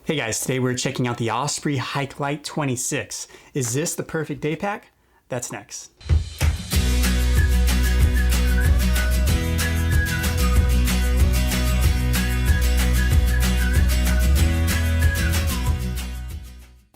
Hey guys, today we're checking out the Osprey Hikelite 26. Is this the perfect day pack? That's next.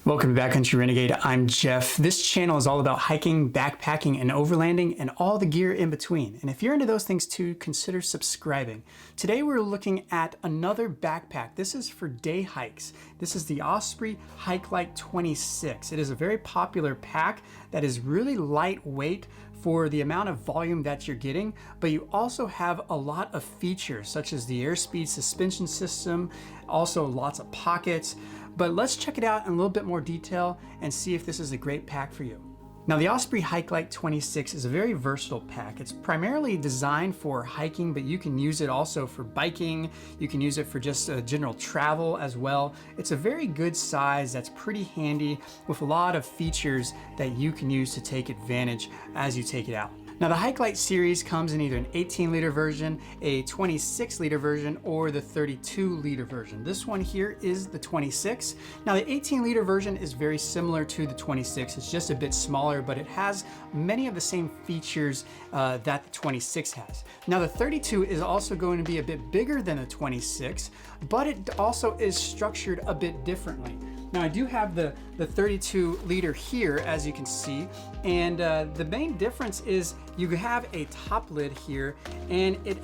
Welcome to Backcountry Renegade. I'm Jeff. This channel is all about hiking, backpacking, and overlanding, and all the gear in between. And if you're into those things too, consider subscribing. Today we're looking at another backpack. This is for day hikes. This is the Osprey Hikelite 26. It is a very popular pack that is really lightweight for the amount of volume that you're getting, but you also have a lot of features such as the Airspeed Suspension system, also lots of pockets. But let's check it out in a little bit more detail and see if this is a great pack for you. Now, the Osprey Hikelite 26 is a very versatile pack. It's primarily designed for hiking, but you can use it also for biking. You can use it for just general travel as well. It's a very good size that's pretty handy with a lot of features that you can use to take advantage as you take it out. Now, the Hike Lite series comes in either an 18-liter version, a 26-liter version, or the 32-liter version. This one here is the 26. Now, the 18-liter version is very similar to the 26. It's just a bit smaller, but it has many of the same features that the 26 has. Now, the 32 is also going to be a bit bigger than the 26, but it also is structured a bit differently. Now, I do have the 32 liter here, as you can see, and the main difference is you have a top lid here, and it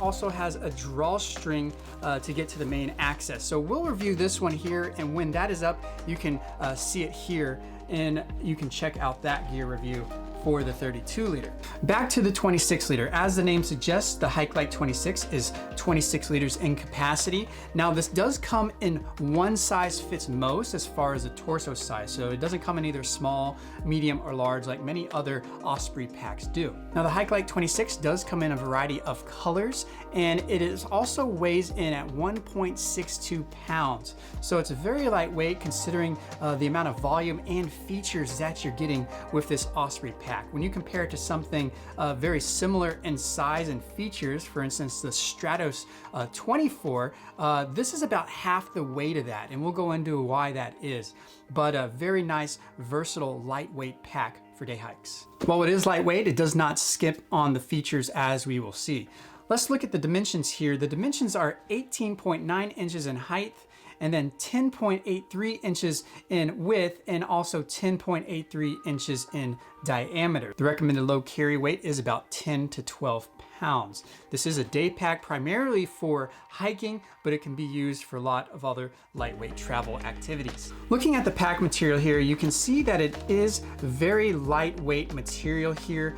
also has a drawstring to get to the main access. So we'll review this one here, and when that is up, you can see it here, and you can check out that gear review for the 32 liter. Back to the 26 liter. As the name suggests, the Hikelite 26 is 26 liters in capacity. Now, this does come in one size fits most as far as the torso size. So it doesn't come in either small, medium, or large like many other Osprey packs do. Now, the Hikelite 26 does come in a variety of colors, and it is also weighs in at 1.62 pounds. So it's very lightweight considering the amount of volume and features that you're getting with this Osprey pack. When you compare it to something very similar in size and features, for instance, the Stratos 24, this is about half the weight of that, and we'll go into why that is. But a very nice, versatile, lightweight pack for day hikes. While it is lightweight, it does not skip on the features, as we will see. Let's look at the dimensions here. The dimensions are 18.9 inches in height, and then 10.83 inches in width, and also 10.83 inches in diameter. The recommended low carry weight is about 10 to 12 pounds. This is a day pack primarily for hiking, but it can be used for a lot of other lightweight travel activities. Looking at the pack material here, you can see that it is very lightweight material here.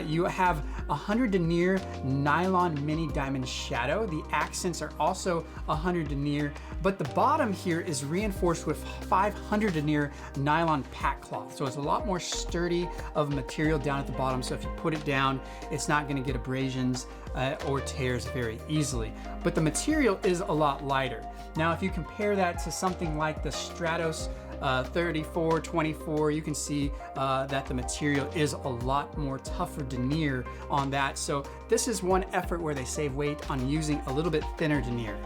You have 100 denier nylon mini diamond shadow. The accents are also 100 denier, but the bottom here is reinforced with 500 denier nylon pack cloth. So it's a lot more sturdy of material down at the bottom. So if you put it down, it's not going to get abrasions or tears very easily. But the material is a lot lighter. Now, if you compare that to something like the Stratos 34, 24, you can see that the material is a lot more tougher denier on that. So this is one effort where they save weight on using a little bit thinner denier.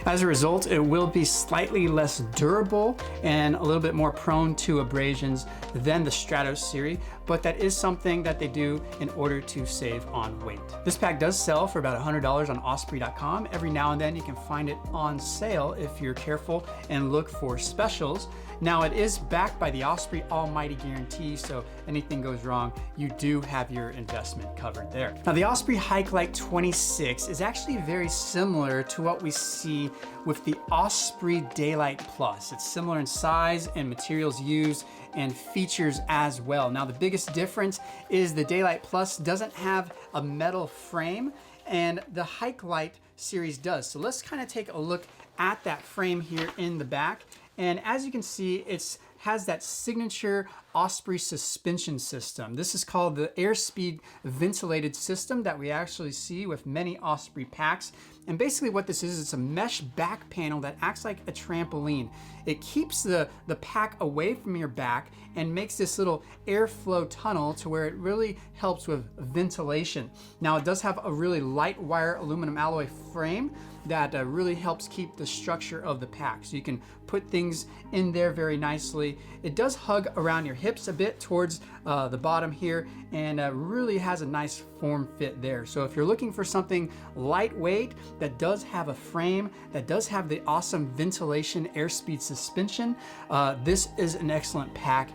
As a result, it will be slightly less durable and a little bit more prone to abrasions than the Stratos series, but that is something that they do in order to save on weight. This pack does sell for about $100 on Osprey.com. Every now and then you can find it on sale if you're careful and look for specials. Now, it is backed by the Osprey Almighty Guarantee, so anything goes wrong, you do have your investment covered there. Now, the Osprey Hikelite 26 is actually very similar to what we see with the Osprey Daylight Plus. It's similar in size and materials used and features as well. Now, the biggest difference is the Daylight Plus doesn't have a metal frame, and the Hike Lite series does. So let's kind of take a look at that frame here in the back. And as you can see, it has that signature Osprey suspension system. This is called the Airspeed ventilated system that we actually see with many Osprey packs. And basically what this is, it's a mesh back panel that acts like a trampoline. It keeps the pack away from your back and makes this little airflow tunnel to where it really helps with ventilation. Now it does have a really light wire aluminum alloy frame that really helps keep the structure of the pack. So you can put things in there very nicely. It does hug around your hips a bit towards the bottom here, and really has a nice form fit there. So if you're looking for something lightweight that does have a frame, that does have the awesome ventilation Airspeed suspension, this is an excellent pack.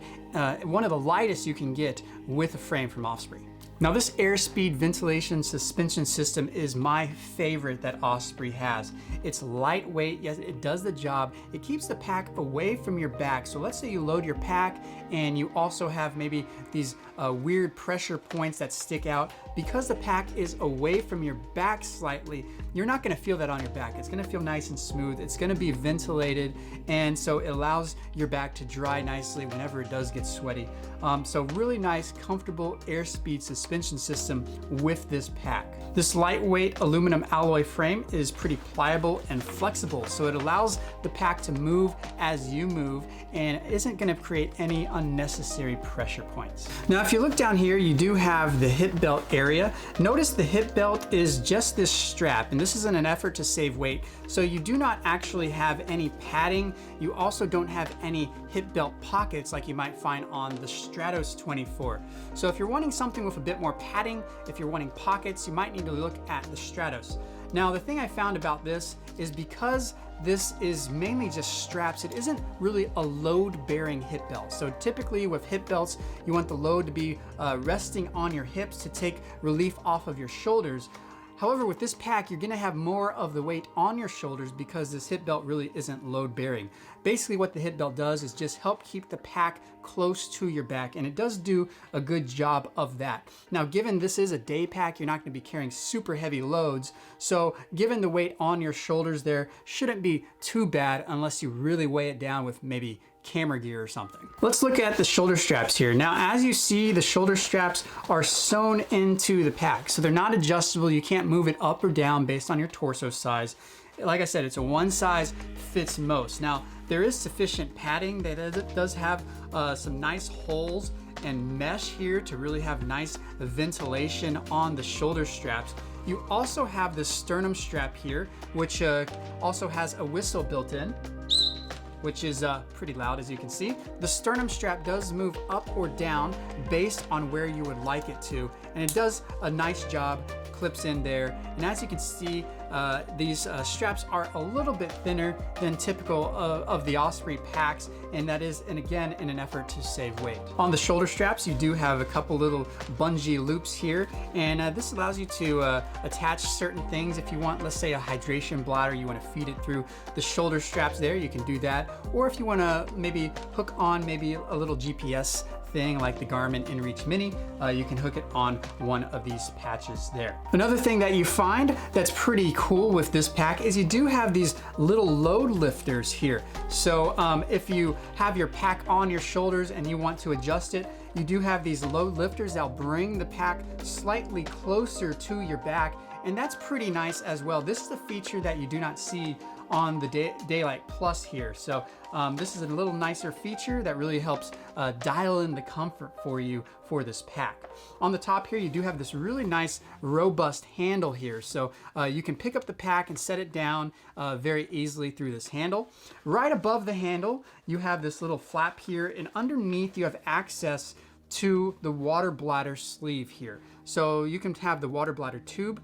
One of the lightest you can get with a frame from Osprey. Now this Airspeed ventilation suspension system is my favorite that Osprey has. It's lightweight, yes, it does the job. It keeps the pack away from your back. So let's say you load your pack and you also have maybe these weird pressure points that stick out. Because the pack is away from your back slightly, you're not gonna feel that on your back. It's gonna feel nice and smooth. It's gonna be ventilated, and so it allows your back to dry nicely whenever it does get sweaty. So really nice, comfortable Airspeed suspension system with this pack. This lightweight aluminum alloy frame is pretty pliable and flexible, so it allows the pack to move as you move and isn't gonna create any unnecessary pressure points. Now, if you look down here, you do have the hip belt area. Notice the hip belt is just this strap, and this is in an effort to save weight. So you do not actually have any padding. You also don't have any hip belt pockets like you might find on the Stratos 24. So if you're wanting something with a bit more padding, if you're wanting pockets, you might need to look at the Stratos. Now, the thing I found about this is because this is mainly just straps, it isn't really a load-bearing hip belt. So typically with hip belts, you want the load to be resting on your hips to take relief off of your shoulders. However, with this pack, you're gonna have more of the weight on your shoulders because this hip belt really isn't load bearing. Basically what the hip belt does is just help keep the pack close to your back, and it does do a good job of that. Now, given this is a day pack, you're not gonna be carrying super heavy loads, so given the weight on your shoulders there shouldn't be too bad unless you really weigh it down with maybe camera gear or something. Let's look at the shoulder straps here. Now, as you see, the shoulder straps are sewn into the pack, so they're not adjustable. You can't move it up or down based on your torso size. Like I said, it's a one size fits most. Now, there is sufficient padding that it does have some nice holes and mesh here to really have nice ventilation on the shoulder straps. You also have the sternum strap here, which also has a whistle built in, which is pretty loud, as you can see. The sternum strap does move up or down based on where you would like it to, and it does a nice job, clips in there. And as you can see, these straps are a little bit thinner than typical of the Osprey packs, and that is, and again, in an effort to save weight. On the shoulder straps, you do have a couple little bungee loops here, and this allows you to attach certain things. If you want, let's say, a hydration bladder, you want to feed it through the shoulder straps there, you can do that. Or if you want to maybe hook on maybe a little GPS thing like the Garmin InReach Mini, you can hook it on one of these patches there. Another thing that you find that's pretty cool with this pack is you do have these little load lifters here. So if you have your pack on your shoulders and you want to adjust it, you do have these load lifters that'll bring the pack slightly closer to your back, and that's pretty nice as well. This is a feature that you do not see on the Daylight Plus here. So this is a little nicer feature that really helps dial in the comfort for you for this pack. On the top here, you do have this really nice robust handle here. So you can pick up the pack and set it down very easily through this handle. Right above the handle, you have this little flap here, and underneath you have access to the water bladder sleeve here. So you can have the water bladder tube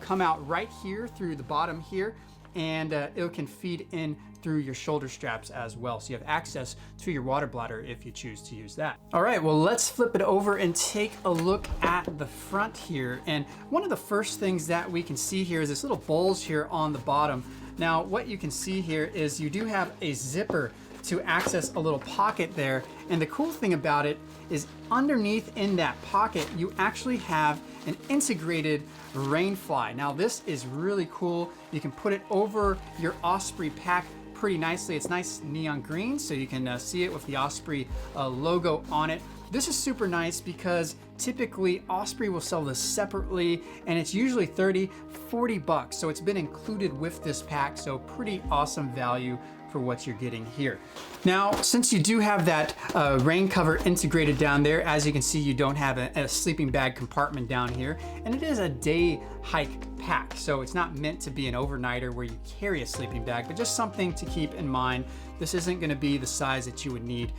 come out right here through the bottom here, and it can feed in through your shoulder straps as well. So you have access to your water bladder if you choose to use that. All right, well, let's flip it over and take a look at the front here. And one of the first things that we can see here is this little bulge here on the bottom. Now, what you can see here is you do have a zipper to access a little pocket there. And the cool thing about it is underneath in that pocket, you actually have an integrated rain fly. Now this is really cool. You can put it over your Osprey pack pretty nicely. It's nice neon green, so you can see it with the Osprey logo on it. This is super nice because typically Osprey will sell this separately, and it's usually 30, 40 bucks. So it's been included with this pack, so pretty awesome value for what you're getting here. Now, since you do have that rain cover integrated down there, as you can see, you don't have a sleeping bag compartment down here, and it is a day hike pack. So it's not meant to be an overnighter where you carry a sleeping bag, but just something to keep in mind. This isn't gonna be the size that you would need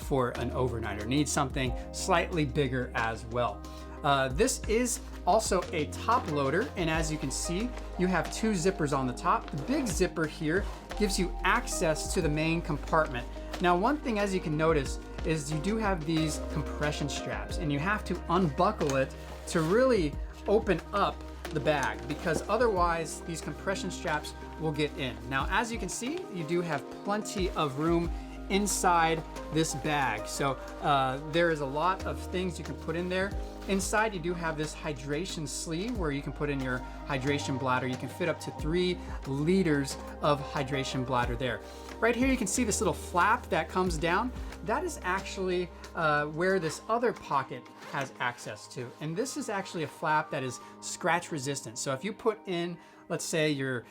for an overnighter. Need something slightly bigger as well. This is also a top loader, and as you can see, you have two zippers on the top. The big zipper here gives you access to the main compartment. Now, one thing, as you can notice, is you do have these compression straps, and you have to unbuckle it to really open up the bag, because otherwise these compression straps will get in. Now, as you can see, you do have plenty of room inside this bag. So there is a lot of things you can put in there. Inside, you do have this hydration sleeve where you can put in your hydration bladder. You can fit up to 3 liters of hydration bladder there. Right here, you can see this little flap that comes down. That is actually where this other pocket has access to. And this is actually a flap that is scratch resistant. So if you put in, let's say your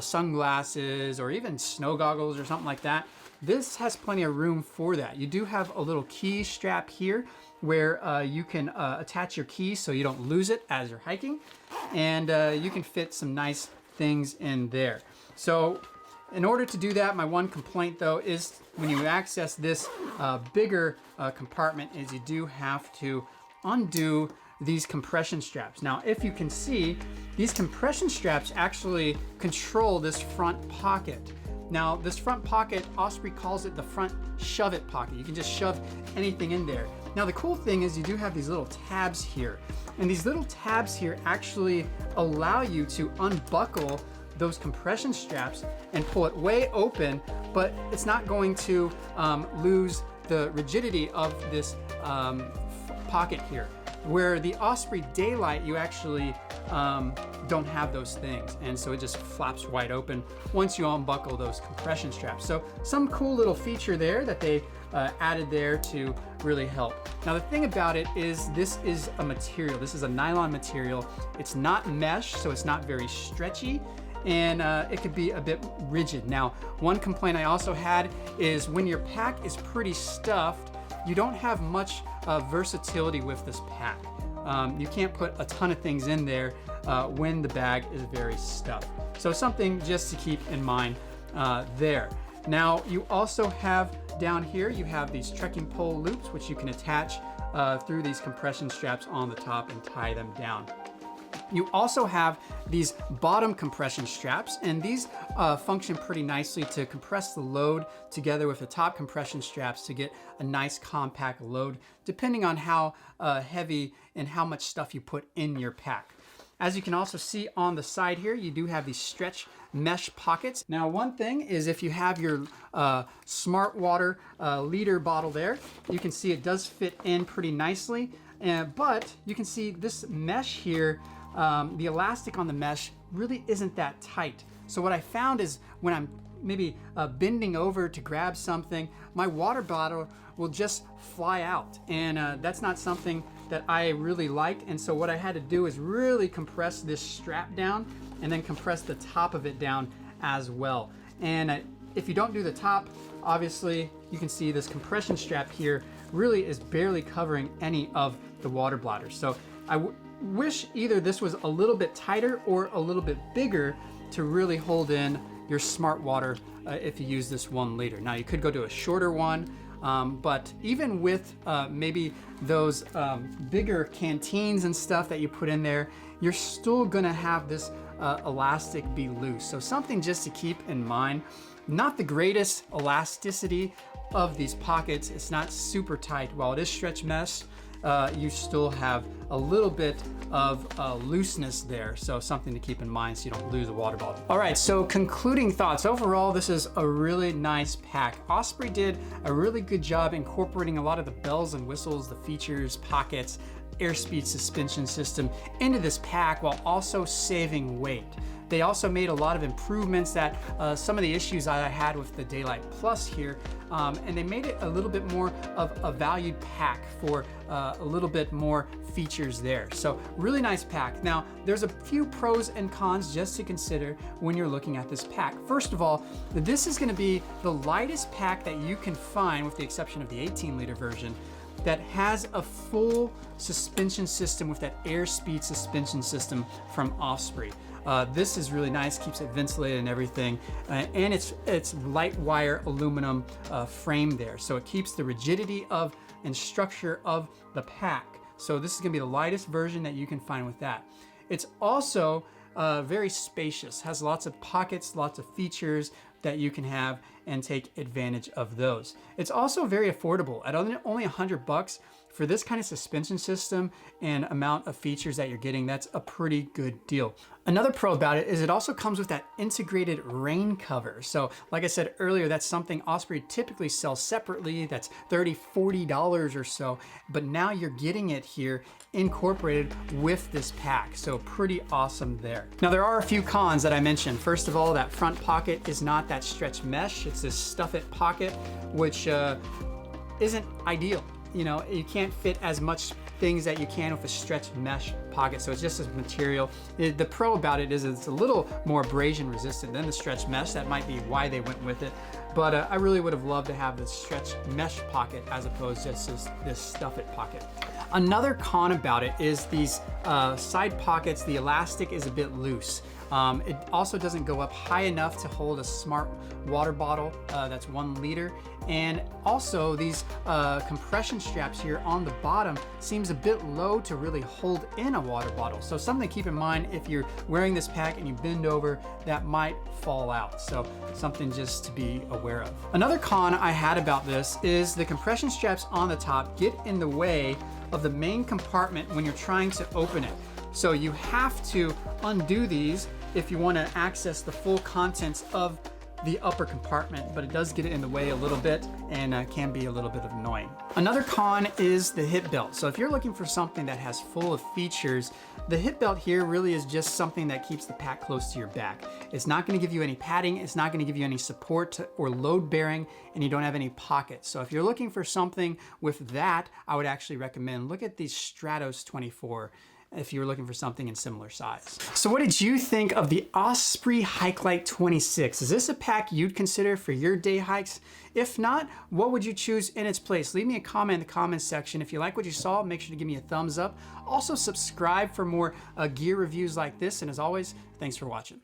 sunglasses or even snow goggles or something like that, this has plenty of room for that. You do have a little key strap here where you can attach your keys so you don't lose it as you're hiking, and you can fit some nice things in there. So in order to do that, my one complaint though is when you access this bigger compartment is you do have to undo these compression straps. Now, if you can see, these compression straps actually control this front pocket. Now, this front pocket, Osprey calls it the front shove it pocket. You can just shove anything in there. Now, the cool thing is you do have these little tabs here, and these little tabs here actually allow you to unbuckle those compression straps and pull it way open, but it's not going to lose the rigidity of this pocket here. Where the Osprey Daylight, you actually don't have those things, and so it just flaps wide open once you unbuckle those compression straps. So some cool little feature there that they added there to really help. Now, the thing about it is this is a material. This is a nylon material. It's not mesh, so it's not very stretchy, and it could be a bit rigid. Now, one complaint I also had is when your pack is pretty stuffed, you don't have much versatility with this pack. You can't put a ton of things in there when the bag is very stuffed. So something just to keep in mind there. Now, you also have down here, you have these trekking pole loops, which you can attach through these compression straps on the top and tie them down. You also have these bottom compression straps, and these function pretty nicely to compress the load together with the top compression straps to get a nice compact load, depending on how heavy and how much stuff you put in your pack. As you can also see on the side here, you do have these stretch mesh pockets. Now, one thing is if you have your Smart Water liter bottle there, you can see it does fit in pretty nicely, but you can see this mesh here, the elastic on the mesh really isn't that tight. So what I found is when I'm maybe bending over to grab something, my water bottle will just fly out, and that's not something that I really liked. And so what I had to do is really compress this strap down and then compress the top of it down as well. And if you don't do the top, obviously you can see this compression strap here really is barely covering any of the water bladder. So I wish either this was a little bit tighter or a little bit bigger to really hold in your Smart Water if you use this 1 liter. Now, you could go to a shorter one, but even with maybe those bigger canteens and stuff that you put in there, you're still gonna have this elastic be loose. So something just to keep in mind. Not the greatest elasticity of these pockets. It's not super tight. While it is stretch mesh, you still have a little bit of looseness there. So something to keep in mind so you don't lose a water bottle. All right, so concluding thoughts. Overall, this is a really nice pack. Osprey did a really good job incorporating a lot of the bells and whistles, the features, pockets, airspeed suspension system into this pack while also saving weight. They also made a lot of improvements that some of the issues I had with the Daylight Plus here, and they made it a little bit more of a valued pack for a little bit more features there. So really nice pack. Now there's a few pros and cons just to consider when you're looking at this pack. First of all, this is going to be the lightest pack that you can find, with the exception of the 18-liter version, that has a full suspension system with that Airspeed suspension system from Osprey. This is really nice, keeps it ventilated and everything, and it's light wire aluminum frame there, so it keeps the rigidity of and structure of the pack. So this is going to be the lightest version that you can find with that. It's also very spacious, has lots of pockets, lots of features that you can have and take advantage of those. It's also very affordable at only $100 for this kind of suspension system and amount of features that you're getting. That's a pretty good deal. Another pro about it is it also comes with that integrated rain cover. So like I said earlier, that's something Osprey typically sells separately. That's $30, $40 or so, but now you're getting it here incorporated with this pack. So pretty awesome there. Now there are a few cons that I mentioned. First of all, that front pocket is not that stretch mesh. It's this stuff it pocket, which isn't ideal. You know, you can't fit as much things that you can with a stretch mesh pocket, so it's just a material. The pro about it is it's a little more abrasion resistant than the stretch mesh. That might be why they went with it, but I really would have loved to have this stretch mesh pocket as opposed to just this stuff it pocket. Another con about it is these side pockets, the elastic is a bit loose. It also doesn't go up high enough to hold a smart water bottle that's 1 liter. And also these compression straps here on the bottom seems a bit low to really hold in a water bottle. So something to keep in mind if you're wearing this pack and you bend over, that might fall out. So something just to be aware of. Another con I had about this is the compression straps on the top get in the way of the main compartment when you're trying to open it. So you have to undo these if you want to access the full contents of the upper compartment, but it does get in the way a little bit and can be a little bit annoying. Another con is the hip belt. So if you're looking for something that has full of features, the hip belt here really is just something that keeps the pack close to your back. It's not going to give you any padding, it's not going to give you any support or load bearing, and you don't have any pockets. So if you're looking for something with that, I would actually recommend look at these Stratos 24. If you were looking for something in similar size. So what did you think of the Osprey Hikelite 26? Is this a pack you'd consider for your day hikes? If not, what would you choose in its place? Leave me a comment in the comments section. If you like what you saw, make sure to give me a thumbs up. Also subscribe for more gear reviews like this. And as always, thanks for watching.